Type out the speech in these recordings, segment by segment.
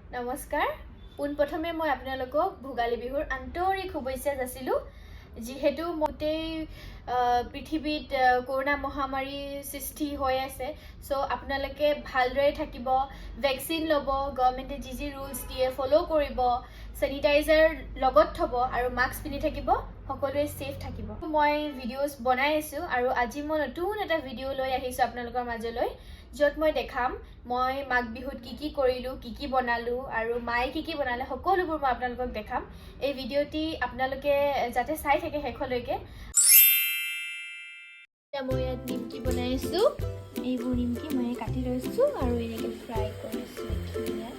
নমস্কাৰ পোনপ্ৰথমে মই আপোনালোকক ভোগালী বিহুৰ আন্তৰিক শুভেচ্ছা যাচিলোঁ যিহেতু মতেই পৃথিৱীত কৰোনা মহামাৰী সৃষ্টি হৈ আছে সো আপোনালোকে ভালদৰে থাকিব ভ্যাকচিন ল'ব গভৰ্ণমেণ্টে যি ৰুলছ দিয়ে ফলো কৰিব স্যানিটাইজাৰ লগত থব আৰু মাস্ক পিন্ধি থাকিব সকলোৱে সেফ থাকিব মই ভিডিঅ'ছ বনাই আছো আৰু আজি মই নতুন এটা ভিডিঅ' লৈ আহিছো আপোনালোকৰ মাজলৈ য'ত মই দেখাম মই মাঘ বিহুত কি কৰিলো কি বনালো আৰু মাই কি বনালে সকলোবোৰ মই আপোনালোকক দেখাম এই ভিডিঅ'টি আপোনালোকে যাতে চাই থাকে শেষলৈকে মই ইয়াত নিমকি বনাইছো এইবোৰ নিমকি মই কাটি লৈছো আৰু এনেকৈ ফ্ৰাই কৰিছো ধুনীয়া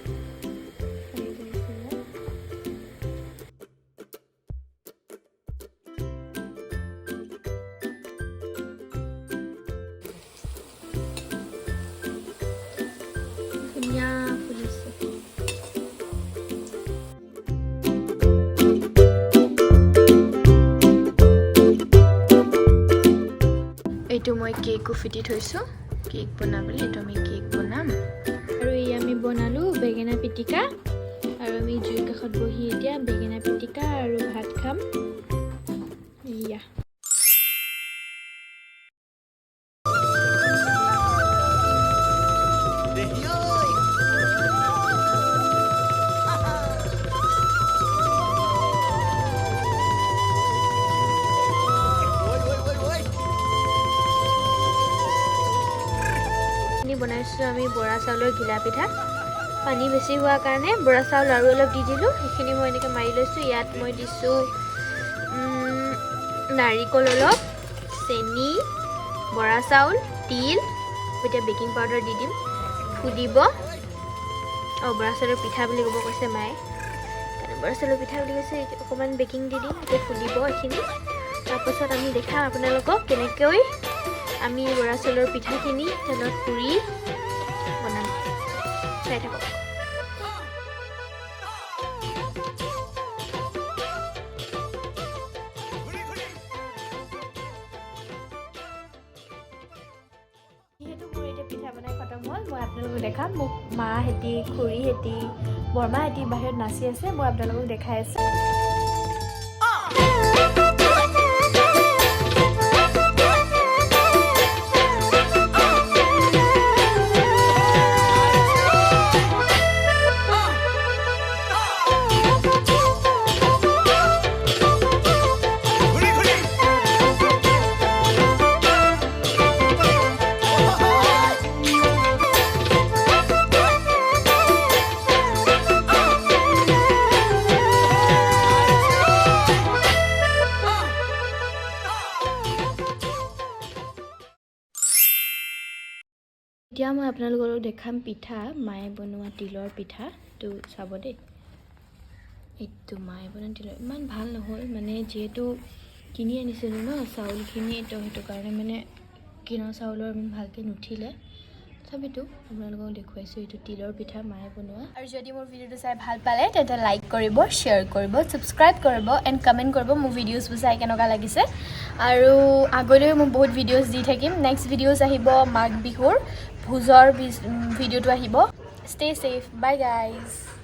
এইটো মই কেক ফিটি থৈছো কেক বনাবলৈ এইটো আমি কেক বনাম আৰু এই আমি বনালো বেঙেনা পিটিকা আৰু আমি জুইৰ কাষত বহি এতিয়া বেঙেনা পিটিকা আৰু ভাত খাম ইয়া বনাইছো আমি বৰা চাউলৰ ঘিলা পিঠা পানী বেছি হোৱাৰ কাৰণে বৰা চাউল আৰু অলপ দি দিলো সেইখিনি মই এনেকৈ মাৰি লৈছো ইয়াত মই দিছো নাৰিকল অলপ চেনি বৰা চাউল তিল এতিয়া বেকিং পাউডাৰ দি দিম ফুলিব বৰা চাউলৰ পিঠা বুলি ক'ব কৈছে মায়ে কাৰণ বৰা চাউলৰ পিঠা বুলি কৈছে অকণমান বেকিং দি দিম এতিয়া ফুলিব এইখিনি তাৰপাছত আমি দেখাম আপোনালোকক কেনেকৈ আমি বৰা চাউলৰ পিঠাখিনি তেলত পুৰি বনাম চাই থাকক যিহেতু মোৰ এতিয়া পিঠা বনাই খতম হ'ল মই আপোনালোকক দেখাম মোক মাহেঁতি খুৰীহেঁতি বৰমাহেঁতি বাহিৰত নাচি আছে মই আপোনালোকক দেখাই আছোঁ এতিয়া মই আপোনালোকক দেখাম পিঠা মায়ে বনোৱা তিলৰ পিঠাটো চাব দেই এইটো মায়ে বনোৱা তিলৰ ইমান ভাল নহ'ল মানে যিহেতু কিনি আনিছিলোঁ ন চাউলখিনি তো সেইটো কাৰণে মানে কিনা চাউলৰ ইমান ভালকৈ নুঠিলে তথাপিতো আপোনালোকক দেখুৱাইছোঁ এইটো তিলৰ পিঠা মায়ে বনোৱা আৰু যদি মোৰ ভিডিঅ'টো চাই ভাল পালে তেন্তে লাইক কৰিব শ্বেয়াৰ কৰিব ছাবস্ক্ৰাইব কৰিব এণ্ড কমেণ্ট কৰিব মোৰ ভিডিঅ'ছবোৰ চাই কেনেকুৱা লাগিছে আৰু আগলৈও মই বহুত ভিডিঅ'ছ দি থাকিম নেক্সট ভিডিঅ'ছ আহিব মাঘ বিহুৰ ভোজৰ ভিডিঅ'টো আহিব ষ্টে ছেফ বাই গাইজ